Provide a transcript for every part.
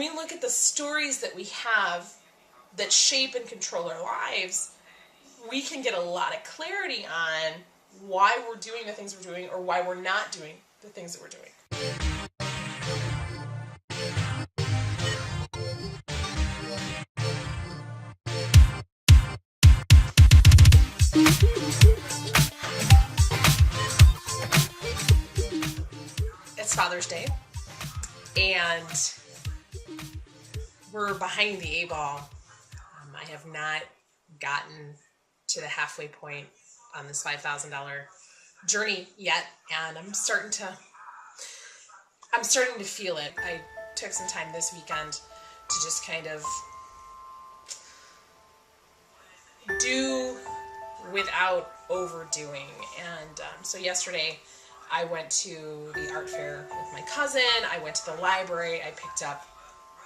we look at the stories that we have that shape and control our lives, we can get a lot of clarity on why we're doing the things we're doing or why we're not doing the things that we're doing. It's Father's Day, and we're behind the eight ball. I have not gotten to the halfway point on this $5,000 journey yet, and I'm starting to feel it. I took some time this weekend to just kind of do without overdoing, and so yesterday I went to the art fair with my cousin. I went to the library. I picked up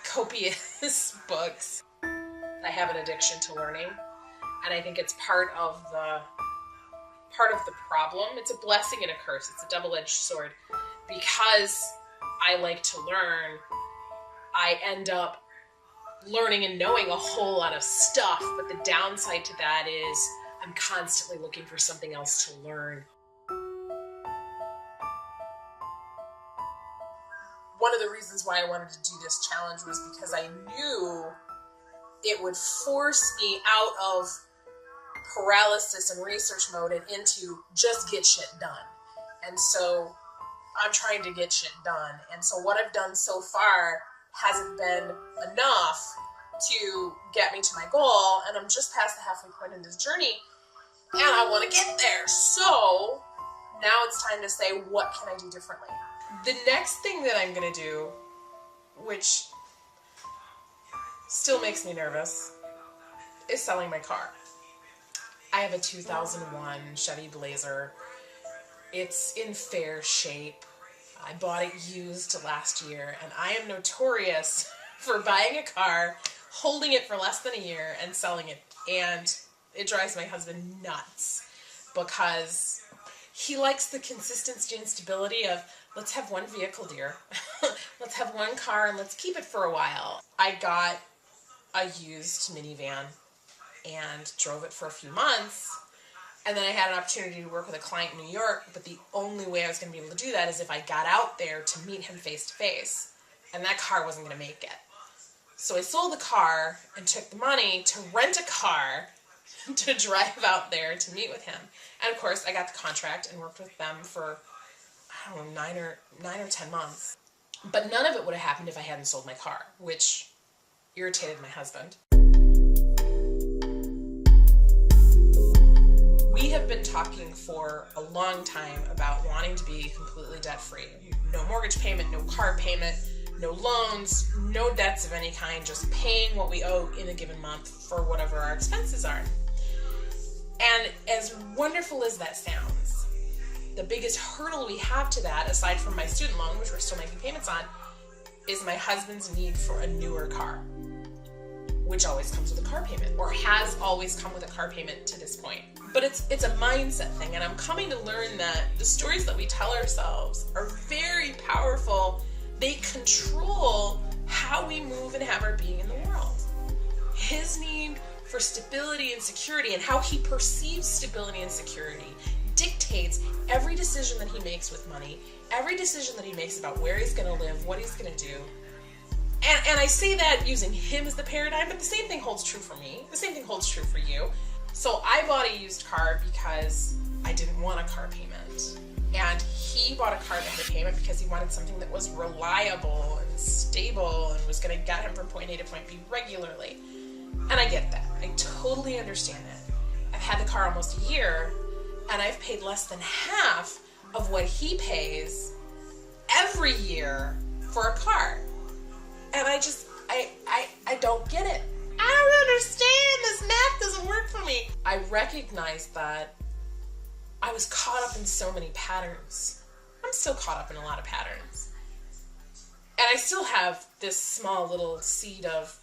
copious books. I have an addiction to learning, and I think it's part of the problem. It's a blessing and a curse. It's a double-edged sword. Because I like to learn, I end up learning and knowing a whole lot of stuff, but the downside to that is I'm constantly looking for something else to learn. One of the reasons why I wanted to do this challenge was because I knew it would force me out of paralysis and research mode and into just get shit done. And so I'm trying to get shit done. And so what I've done so far hasn't been enough to get me to my goal. And I'm just past the halfway point in this journey, and I want to get there. So now it's time to say, what can I do differently? The next thing that I'm going to do, which still makes me nervous, is selling my car. I have a 2001 Chevy Blazer. It's in fair shape. I bought it used last year, and I am notorious for buying a car, holding it for less than a year, and selling it. And it drives my husband nuts because he likes the consistency and stability of, let's have one vehicle, dear. Let's have one car, and let's keep it for a while. I got a used minivan and drove it for a few months, and then I had an opportunity to work with a client in New York, but the only way I was going to be able to do that is if I got out there to meet him face to face, and that car wasn't going to make it. So I sold the car and took the money to rent a car to drive out there to meet with him. And of course, I got the contract and worked with them for, I don't know, 9 or 10 months. But none of it would have happened if I hadn't sold my car, which irritated my husband. We have been talking for a long time about wanting to be completely debt-free. No mortgage payment, no car payment, no loans, no debts of any kind, just paying what we owe in a given month for whatever our expenses are. And as wonderful as that sounds, the biggest hurdle we have to that, aside from my student loan, which we're still making payments on, is my husband's need for a newer car, which always comes with a car payment, or has always come with a car payment to this point. But it's a mindset thing, and I'm coming to learn that the stories that we tell ourselves are very powerful. They control how we move and have our being in the world. His need for stability and security, and how he perceives stability and security, dictates every decision that he makes with money, every decision that he makes about where he's going to live, what he's going to do. And I say that using him as the paradigm, but the same thing holds true for me. The same thing holds true for you. So I bought a used car because I didn't want a car payment. And he bought a car that had a payment because he wanted something that was reliable and stable and was going to get him from point A to point B regularly. And I get that. I totally understand that. I've had the car almost a year, and I've paid less than half of what he pays every year for a car. And I don't get it. I don't understand. This math doesn't work for me. I recognize that I was caught up in so many patterns. I'm still caught up in a lot of patterns. And I still have this small little seed of,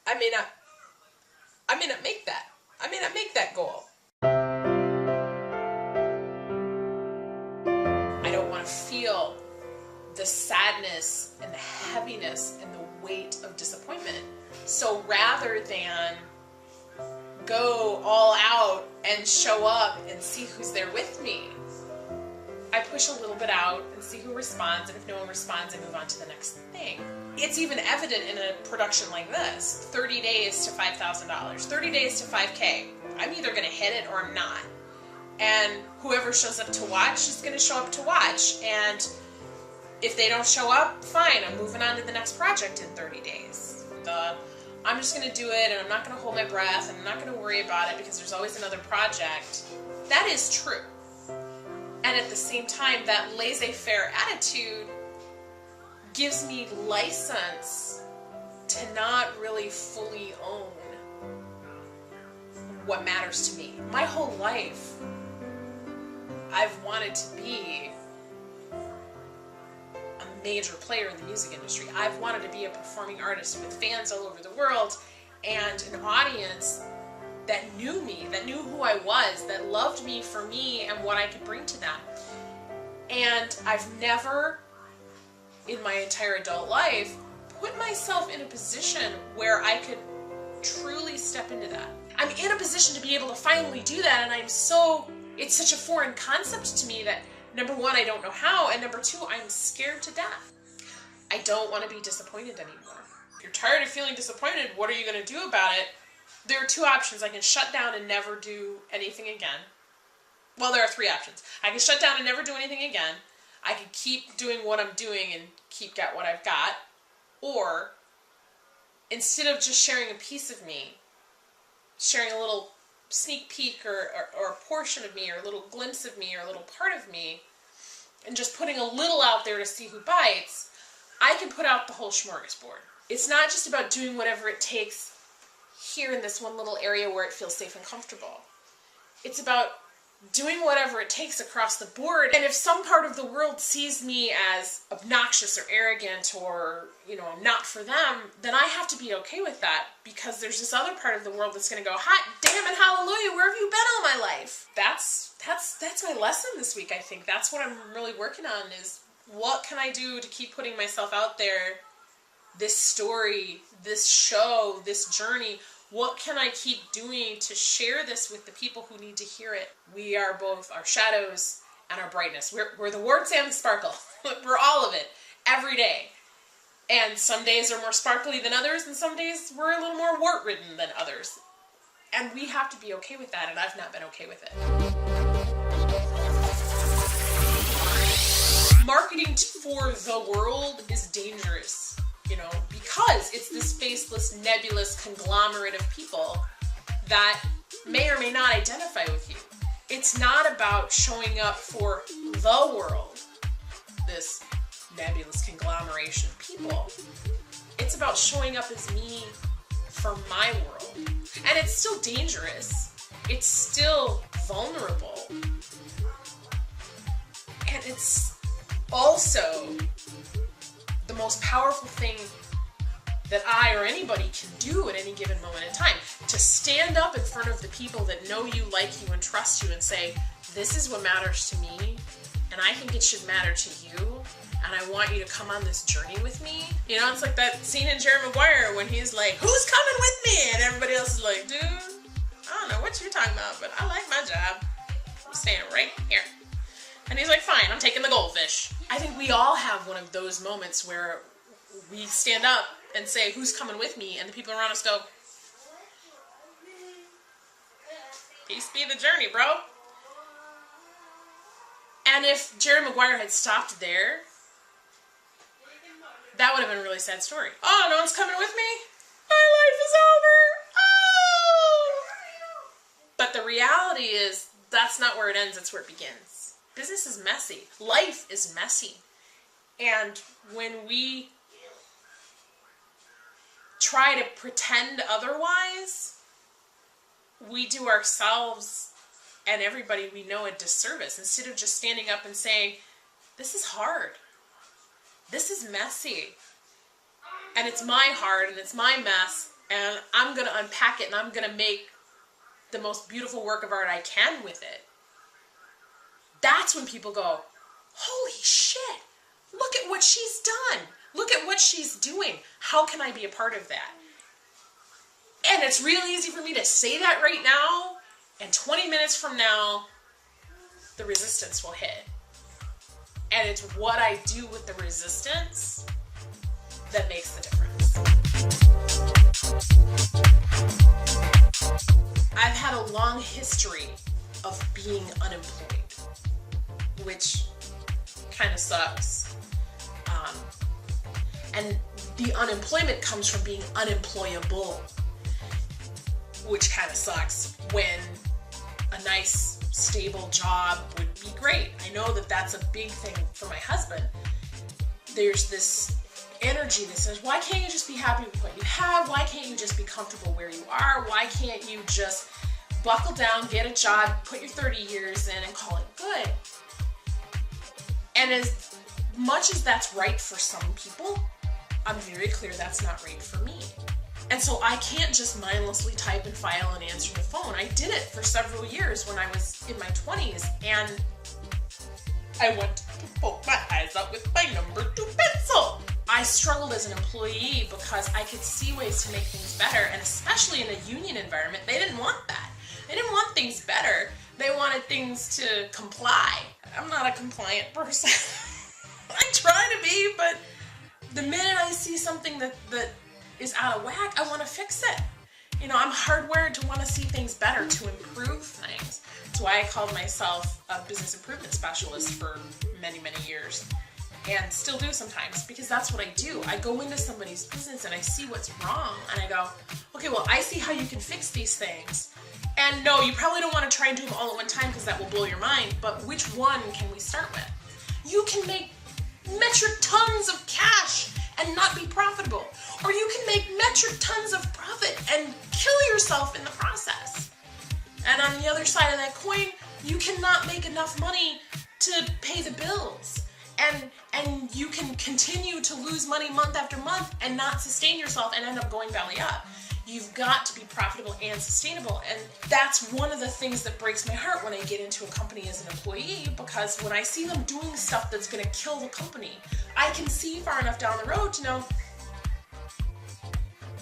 I may not make that. I may not make that goal. I don't want to feel the sadness and the heaviness and the weight of disappointment. So rather than go all out and show up and see who's there with me, I push a little bit out and see who responds, and if no one responds, I move on to the next thing. It's even evident in a production like this. 30 days to $5,000, 30 days to $5K. I'm either going to hit it or I'm not. And whoever shows up to watch is going to show up to watch. And if they don't show up, fine, I'm moving on to the next project in 30 days. I'm just going to do it, and I'm not going to hold my breath, and I'm not going to worry about it because there's always another project. That is true. And at the same time, that laissez-faire attitude gives me license to not really fully own what matters to me. My whole life, I've wanted to be a major player in the music industry. I've wanted to be a performing artist with fans all over the world and an audience that knew me, that knew who I was, that loved me for me and what I could bring to them. And I've never, in my entire adult life, put myself in a position where I could truly step into that. I'm in a position to be able to finally do that, and it's such a foreign concept to me that, number one, I don't know how, and number two, I'm scared to death. I don't want to be disappointed anymore. If you're tired of feeling disappointed, what are you going to do about it? There are two options. I can shut down and never do anything again. Well, there are three options. I can shut down and never do anything again. I can keep doing what I'm doing and keep got what I've got. Or, instead of just sharing a piece of me, sharing a little sneak peek or a portion of me or a little glimpse of me or a little part of me, and just putting a little out there to see who bites, I can put out the whole smorgasbord. It's not just about doing whatever it takes here in this one little area where it feels safe and comfortable. It's about doing whatever it takes across the board. And if some part of the world sees me as obnoxious or arrogant or, not for them, then I have to be okay with that, because there's this other part of the world that's going to go, hot damn it, hallelujah, where have you been all my life? That's my lesson this week, I think. That's what I'm really working on, is what can I do to keep putting myself out there, this story, this show, this journey. What can I keep doing to share this with the people who need to hear it? We are both our shadows and our brightness. We're the warts and the sparkle. We're all of it, every day. And some days are more sparkly than others, and some days we're a little more wart-ridden than others. And we have to be okay with that, and I've not been okay with it. Marketing for the world is dangerous. Because it's this faceless, nebulous conglomerate of people that may or may not identify with you. It's not about showing up for the world, this nebulous conglomeration of people. It's about showing up as me for my world. And it's still dangerous. It's still vulnerable. And it's also the most powerful thing that I or anybody can do at any given moment in time. To stand up in front of the people that know you, like you, and trust you and say, this is what matters to me, and I think it should matter to you, and I want you to come on this journey with me. It's like that scene in Jerry Maguire when he's like, who's coming with me? And everybody else is like, dude, I don't know what you're talking about, but I like my job. I'm staying right here. And he's like, fine, I'm taking the goldfish. I think we all have one of those moments where we stand up and say, who's coming with me? And the people around us go, peace be the journey, bro. And if Jerry Maguire had stopped there, that would have been a really sad story. Oh, no one's coming with me? My life is over. Oh! But the reality is, that's not where it ends, it's where it begins. Business is messy. Life is messy. And when we try to pretend otherwise, we do ourselves and everybody we know a disservice. Instead of just standing up and saying, this is hard. This is messy. And it's my heart and it's my mess, and I'm going to unpack it and I'm going to make the most beautiful work of art I can with it. That's when people go, holy shit, Look at what she's done. Look at what she's doing. How can I be a part of that? And it's real easy for me to say that right now, and 20 minutes from now, the resistance will hit. And it's what I do with the resistance that makes the difference. I've had a long history of being unemployed, which kind of sucks. And the unemployment comes from being unemployable, which kind of sucks when a nice, stable job would be great. I know that that's a big thing for my husband. There's this energy that says, why can't you just be happy with what you have? Why can't you just be comfortable where you are? Why can't you just buckle down, get a job, put your 30 years in, and call it good? And as much as that's right for some people, I'm very clear that's not right for me. And so I can't just mindlessly type and file and answer the phone. I did it for several years when I was in my 20s, and I went to poke my eyes out with my number 2 pencil. I struggled as an employee because I could see ways to make things better, and especially in a union environment, they didn't want that. They didn't want things better. They wanted things to comply. I'm not a compliant person. I try to be, but the minute I see something that is out of whack, I want to fix it. You know, I'm hardwired to want to see things better, to improve things. That's why I called myself a business improvement specialist for many, many years, and still do sometimes, because that's what I do. I go into somebody's business and I see what's wrong, and I go, okay, well, I see how you can fix these things. And no, you probably don't want to try and do them all at one time because that will blow your mind, but which one can we start with? You can make metric tons of cash and not be profitable. Or you can make metric tons of profit and kill yourself in the process. And on the other side of that coin, you cannot make enough money to pay the bills. And you can continue to lose money month after month and not sustain yourself and end up going belly up. You've got to be profitable and sustainable. And that's one of the things that breaks my heart when I get into a company as an employee, because when I see them doing stuff that's going to kill the company, I can see far enough down the road to know,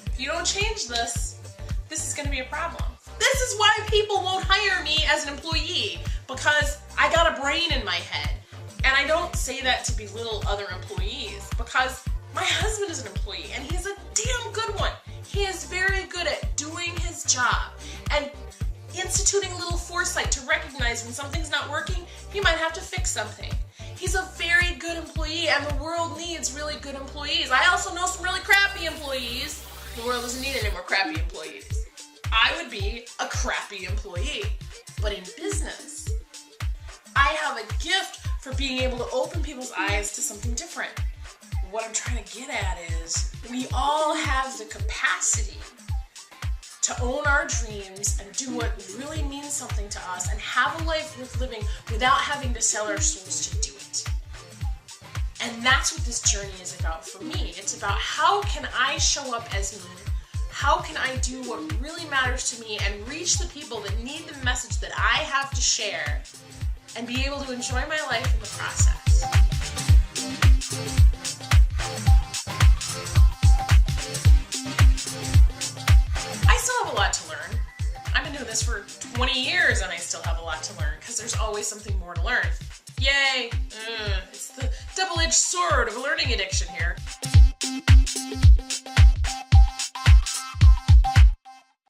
if you don't change this, this is going to be a problem. This is why people won't hire me as an employee, because I got a brain in my head. And I don't say that to belittle other employees, because my husband is an employee and he's a damn good one. He is very good at doing his job and instituting a little foresight to recognize when something's not working, he might have to fix something. He's a very good employee, and the world needs really good employees. I also know some really crappy employees. The world doesn't need any more crappy employees. I would be a crappy employee. But in business, I have a gift for being able to open people's eyes to something different. What I'm trying to get at is, we all have the capacity to own our dreams and do what really means something to us and have a life worth living without having to sell our souls to do it. And that's what this journey is about for me. It's about, how can I show up as me? How can I do what really matters to me and reach the people that need the message that I have to share, and be able to enjoy my life in the process? I still have a lot to learn. I've been doing this for 20 years and I still have a lot to learn, because there's always something more to learn. Yay! It's the double-edged sword of a learning addiction here.